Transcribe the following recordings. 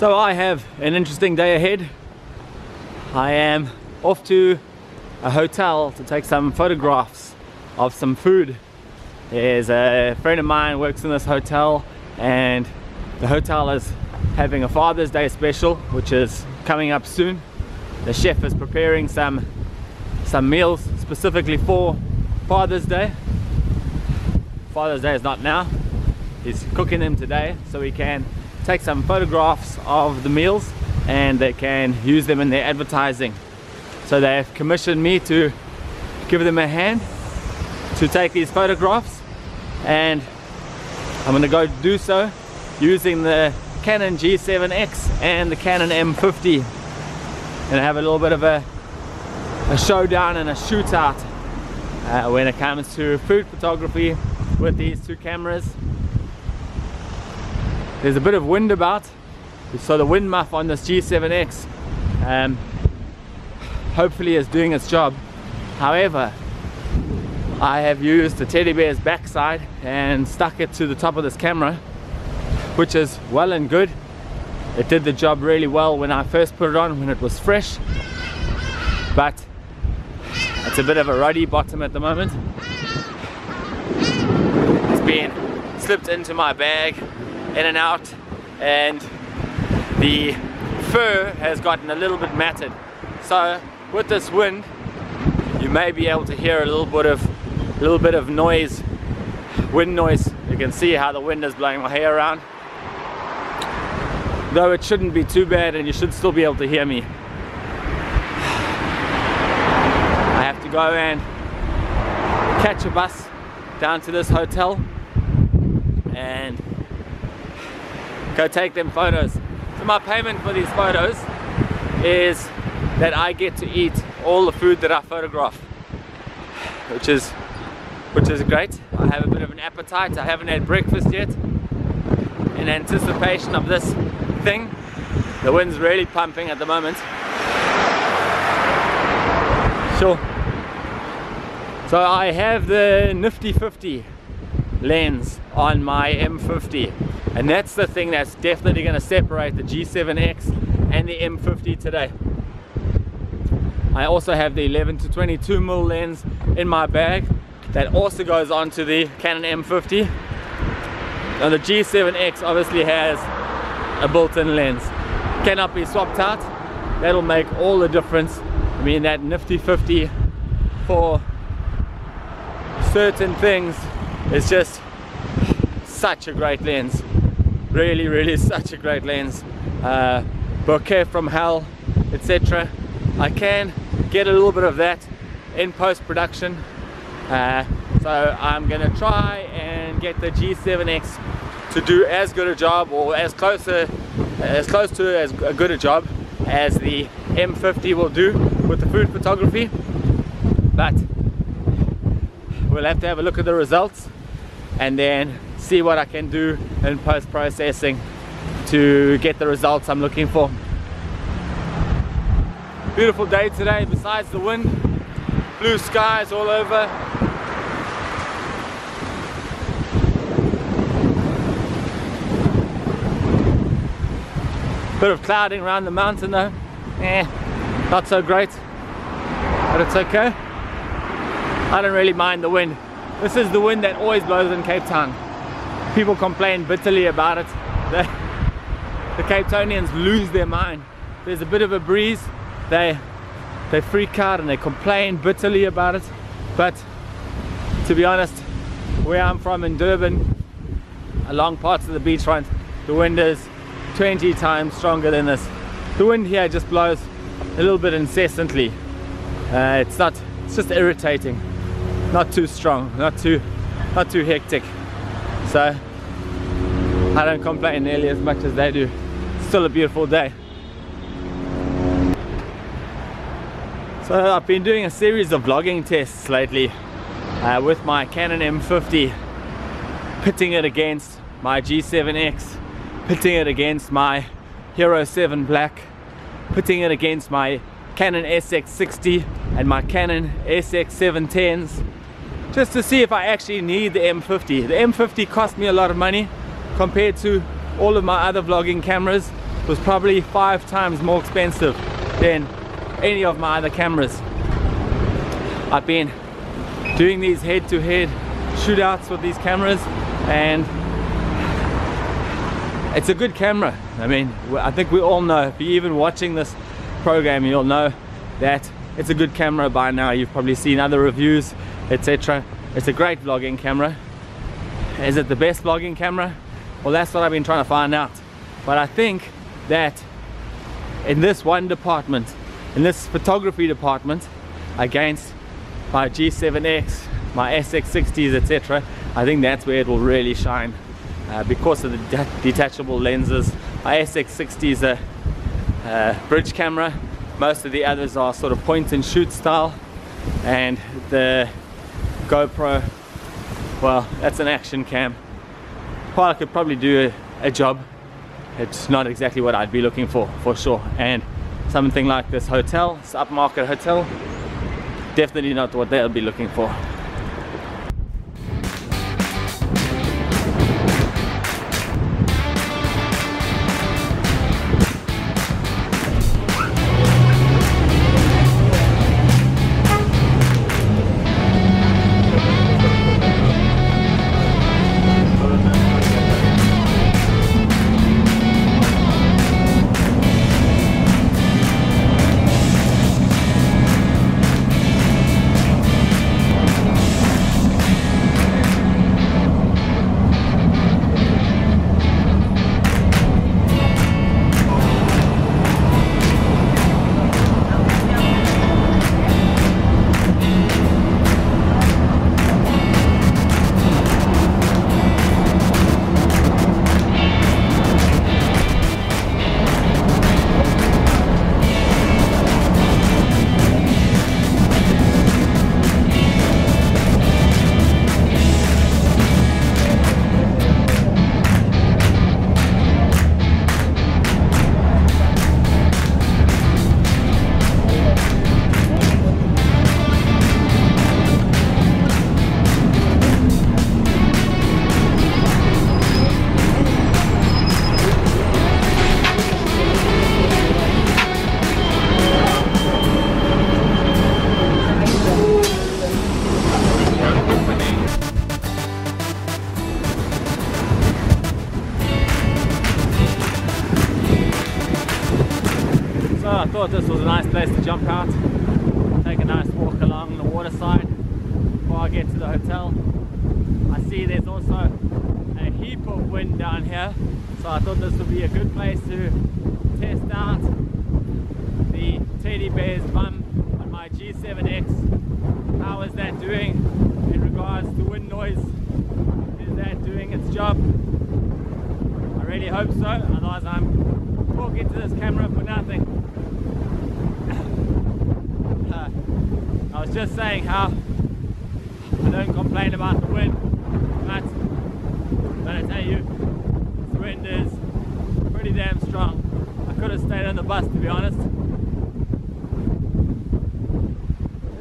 So I have an interesting day ahead. I am off to a hotel to take some photographs of some food. There's a friend of mine who works in this hotel, and the hotel is having a Father's Day special, which is coming up soon. The chef is preparing some meals specifically for Father's Day. Father's Day is not now. He's cooking them today so we can take some photographs of the meals and they can use them in their advertising. So they have commissioned me to give them a hand to take these photographs, and I'm going to go do so using the Canon G7X and the Canon M50, and have a little bit of a showdown and a shootout when it comes to food photography with these two cameras. There's a bit of wind about, so the wind muff on this G7X hopefully is doing its job. However, I have used the teddy bear's backside and stuck it to the top of this camera, which is well and good. It did the job really well when I first put it on, when it was fresh, but it's a bit of a ruddy bottom at the moment. It's been slipped into my bag, in and out, and the fur has gotten a little bit matted. So with this wind, you may be able to hear a little bit of noise, wind noise. You can see how the wind is blowing my hair around, though it shouldn't be too bad and you should still be able to hear me. I have to go and catch a bus down to this hotel and go take them photos. So my payment for these photos is that I get to eat all the food that I photograph, which is great. I have a bit of an appetite. I haven't had breakfast yet in anticipation of this thing. The wind's really pumping at the moment. Sure. So I have the nifty 50 lens on my M50, and that's the thing that's definitely going to separate the G7X and the M50 today. I also have the 11 to 22mm lens in my bag that also goes onto the Canon M50. Now the G7X obviously has a built-in lens, cannot be swapped out. That'll make all the difference. I mean, that nifty 50 for certain things is just such a great lens. Really such a great lens. Bokeh from hell, etc. I can get a little bit of that in post-production, so I'm gonna try and get the G7X to do as good a job, or as close to as good a job as the M50 will do with the food photography. But we'll have to have a look at the results and then see what I can do in post-processing to get the results I'm looking for. Beautiful day today, besides the wind. Blue skies all over. Bit of clouding around the mountain though. Not so great, but it's okay. I don't really mind the wind. This is the wind that always blows in Cape Town. People complain bitterly about it. The Cape Townians lose their mind. There's a bit of a breeze, they freak out and they complain bitterly about it. But to be honest, where I'm from in Durban, along parts of the beachfront, the wind is 20 times stronger than this. The wind here just blows a little bit incessantly. It's just irritating. Not too strong, not too hectic. So I don't complain nearly as much as they do. Still a beautiful day. So I've been doing a series of vlogging tests lately with my Canon M50, pitting it against my G7X, pitting it against my Hero 7 Black, pitting it against my Canon SX60 and my Canon SX710s, just to see if I actually need the M50. The M50 cost me a lot of money compared to all of my other vlogging cameras, was probably 5 times more expensive than any of my other cameras. I've been doing these head-to-head shootouts with these cameras, and it's a good camera. I mean, I think we all know, if you're even watching this program, you'll know that it's a good camera by now. You've probably seen other reviews, etc. It's a great vlogging camera. Is it the best vlogging camera? Well, that's what I've been trying to find out. But I think that in this one department, in this photography department, against my G7X, my SX60s, etc., I think that's where it will really shine, because of the detachable lenses. My SX60 is a bridge camera. Most of the others are sort of point and shoot style, and the GoPro, well, that's an action cam. Well, I could probably do a job. It's not exactly what I'd be looking for sure. And something like this hotel, this upmarket hotel, definitely not what they'll be looking for. I thought this was a nice place to jump out, take a nice walk along the waterside before I get to the hotel. I see there's also a heap of wind down here, so I thought this would be a good place to test out the teddy bear's bum on my G7X. How is that doing in regards to wind noise? Is that doing its job? I really hope so, otherwise I'm talking to this camera for nothing. I was just saying how I don't complain about the wind, but I'm gonna tell you, this wind is pretty damn strong. I could have stayed on the bus, to be honest.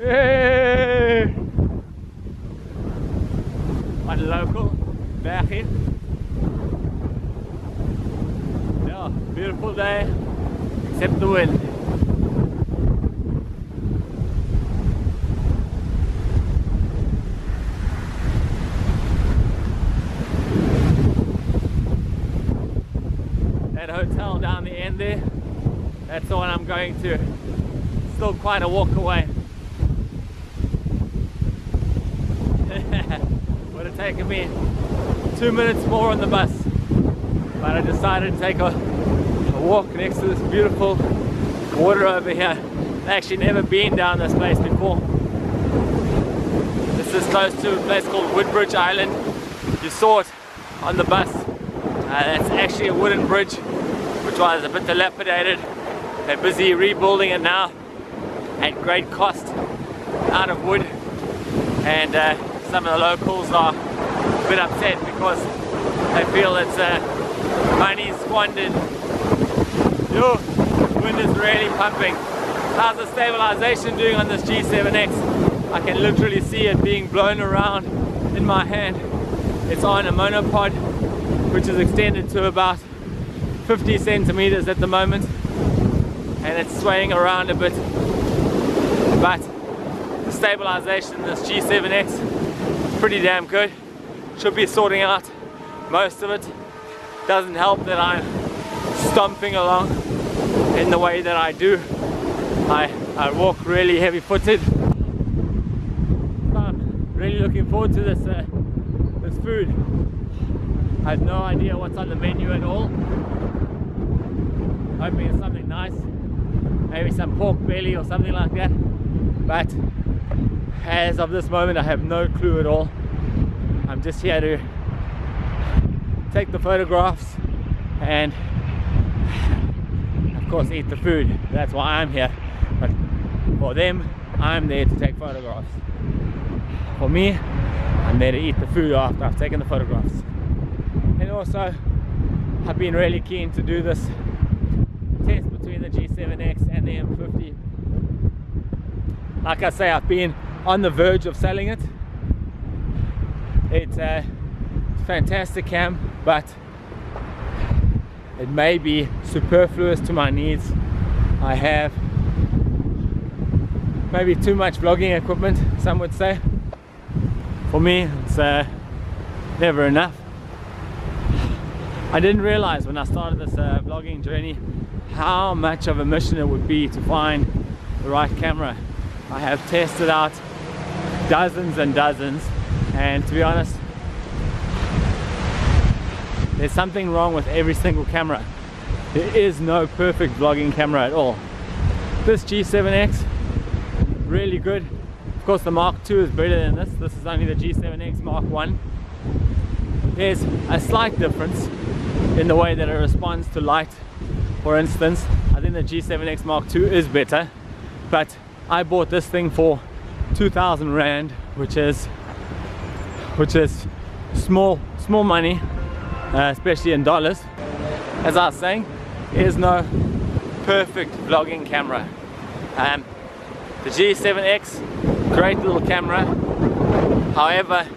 Hey! One local, back here. Yeah, beautiful day, except the wind. That hotel down the end there, that's the one I'm going to. Still quite a walk away. Would have taken me 2 minutes more on the bus, but I decided to take a walk next to this beautiful water over here. I've actually never been down this place before. This is close to a place called Woodbridge Island. You saw it on the bus. That's actually a wooden bridge, which was a bit dilapidated. They're busy rebuilding it now at great cost out of wood, and some of the locals are a bit upset because they feel it's money squandered. Yo, the wind is really pumping. How's the stabilization doing on this G7X? I can literally see it being blown around in my hand. It's on a monopod, which is extended to about 50 centimeters at the moment, and it's swaying around a bit, but the stabilization in this G7X is pretty damn good. Should be sorting out most of it. Doesn't help that I'm stomping along in the way that I do. I walk really heavy footed. I'm really looking forward to this food. I have no idea what's on the menu at all. Hoping it's something nice, maybe some pork belly or something like that, but as of this moment I have no clue at all. I'm just here to take the photographs and of course eat the food. That's why I'm here, but for them I'm there to take photographs. For me, I'm there to eat the food after I've taken the photographs. And also I've been really keen to do this test between the G7X and the M50. Like I say, I've been on the verge of selling it. It's a fantastic cam, but it may be superfluous to my needs. I have maybe too much vlogging equipment, some would say. For me, it's never enough. I didn't realize when I started this vlogging journey how much of a mission it would be to find the right camera. I have tested out dozens and dozens, and to be honest, there's something wrong with every single camera. There is no perfect vlogging camera at all. This G7X, really good. Of course the Mark II is better than this. This is only the G7X Mark I. There's a slight difference in the way that it responds to light. For instance, I think the G7X Mark II is better, but I bought this thing for 2,000 Rand, which is small money, especially in dollars. As I was saying, there's no perfect vlogging camera. The G7X, great little camera. However,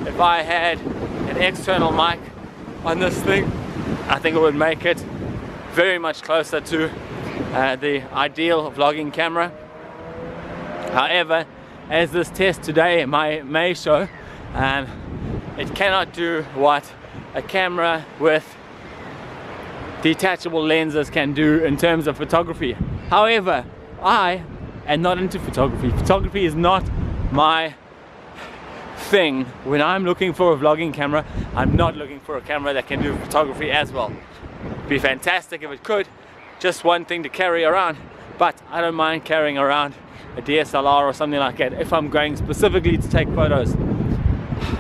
if I had an external mic on this thing, I think it would make it very much closer to the ideal vlogging camera. However, as this test today may show, it cannot do what a camera with detachable lenses can do in terms of photography. However, I am not into photography. Photography is not my thing. When I'm looking for a vlogging camera, I'm not looking for a camera that can do photography as well. It'd be fantastic if it could, just one thing to carry around, but I don't mind carrying around a DSLR or something like that if I'm going specifically to take photos,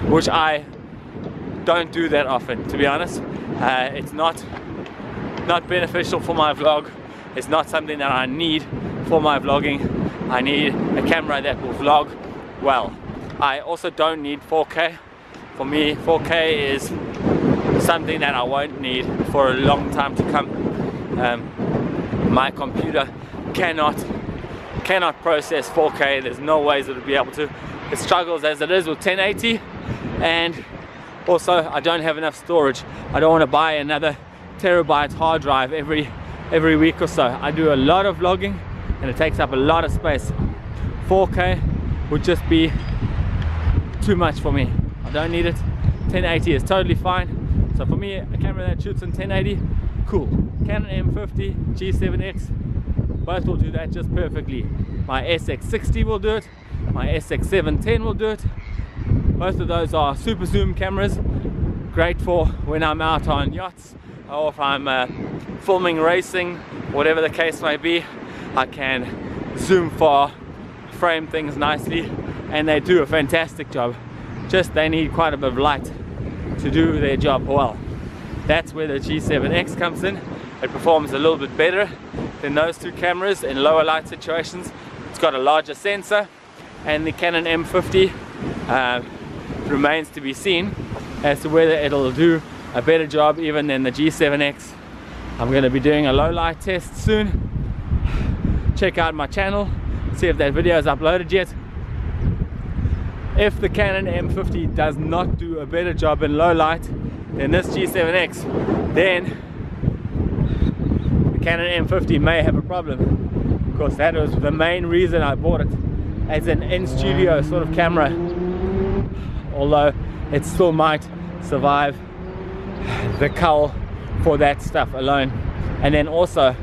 which I don't do that often, to be honest. It's not beneficial for my vlog. It's not something that I need for my vlogging. I need a camera that will vlog well. I also don't need 4K. For me, 4K is something that I won't need for a long time to come. My computer cannot process 4K. There's no ways it would be able to. It struggles as it is with 1080, and also I don't have enough storage. I don't want to buy another terabyte hard drive every week or so. I do a lot of vlogging and it takes up a lot of space. 4K would just be too much for me. I don't need it. 1080 is totally fine. So for me, a camera that shoots in 1080, cool. Canon M50, G7X, both will do that just perfectly. My SX60 will do it. My SX710 will do it. Both of those are super zoom cameras, great for when I'm out on yachts or if I'm filming racing, whatever the case may be. I can zoom far, frame things nicely, and they do a fantastic job. Just they need quite a bit of light to do their job well. That's where the G7X comes in. It performs a little bit better than those two cameras in lower light situations. It's got a larger sensor, and the Canon M50 remains to be seen as to whether it'll do a better job even than the G7X. I'm going to be doing a low light test soon. Check out my channel, see if that video is uploaded yet. If the Canon M50 does not do a better job in low light than this G7X, then Canon M50 may have a problem. Of course, that was the main reason I bought it, as an in-studio sort of camera, although it still might survive the cull for that stuff alone. And then also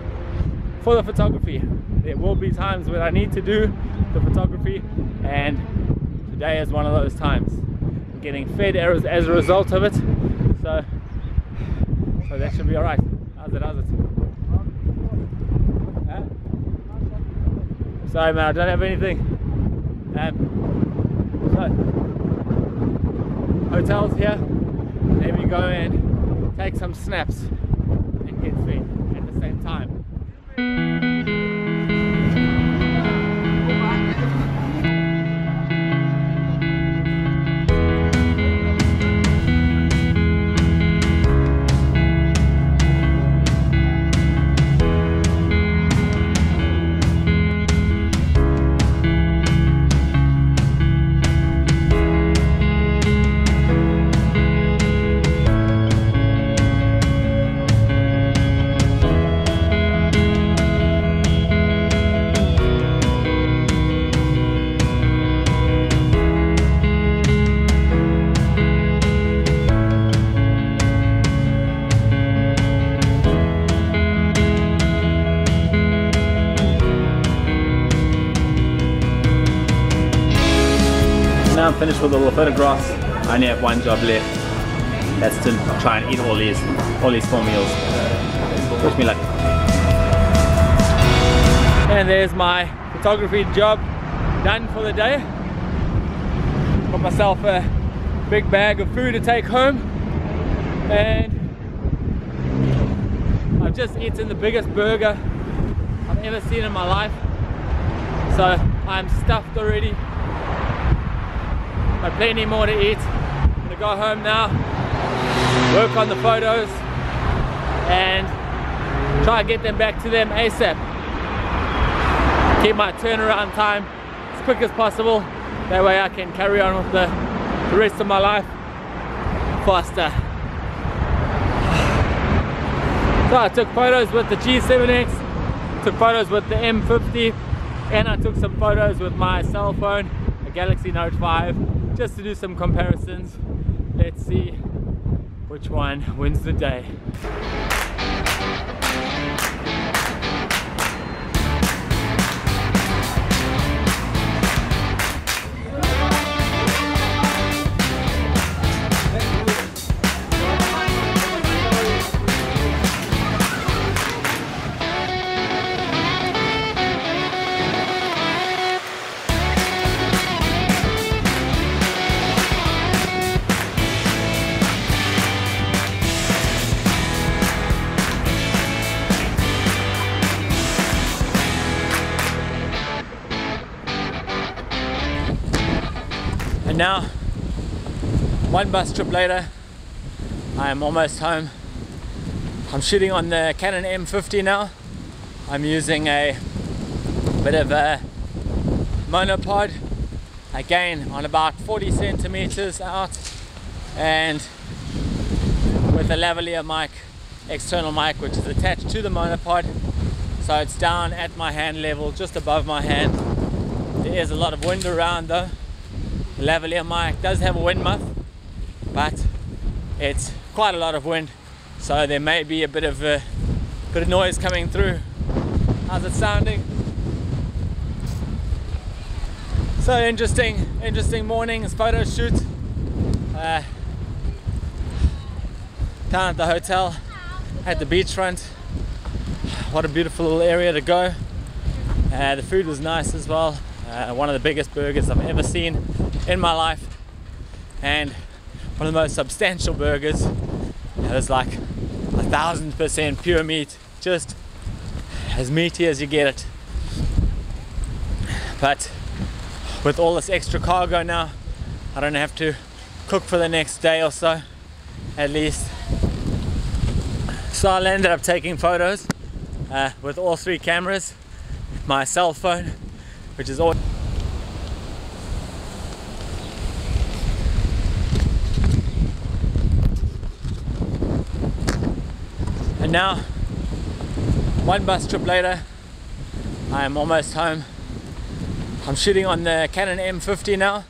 for the photography, there will be times when I need to do the photography, and today is one of those times. I'm getting fed errors as a result of it, so that should be alright. How's it? Huh? Sorry man, I don't have anything. So hotels here, then we go and take some snaps and get fed at the same time. Now I'm finished with all the photographs. I only have one job left. That's to try and eat all these 4 meals. Wish me luck. And there's my photography job done for the day. Got myself a big bag of food to take home, and I've just eaten the biggest burger I've ever seen in my life, so I'm stuffed already. But plenty more to eat. I'm gonna go home now, work on the photos, and try and get them back to them ASAP. Keep my turnaround time as quick as possible. That way I can carry on with the rest of my life faster. So I took photos with the G7X, took photos with the M50, and I took some photos with my cell phone, a Galaxy Note 5. Just to do some comparisons. Let's see which one wins the day. And now, one bus trip later, I am almost home. I'm shooting on the Canon M50 now. I'm using a bit of a monopod, again on about 40 centimeters out, and with a lavalier mic, external mic, which is attached to the monopod, so it's down at my hand level, just above my hand. There is a lot of wind around though. The lavalier mic does have a wind muff, but it's quite a lot of wind, so there may be a bit of noise coming through. How's it sounding? So interesting morning's photo shoot down at the hotel at the beachfront. What a beautiful little area to go. The food was nice as well. One of the biggest burgers I've ever seen in my life, and one of the most substantial burgers. It was like 1000% pure meat, just as meaty as you get it. But with all this extra cargo now, I don't have to cook for the next day or so, at least. So I ended up taking photos with all 3 cameras, my cell phone, which is all. And now One bus trip later, I am almost home. I'm shooting on the Canon M50 now.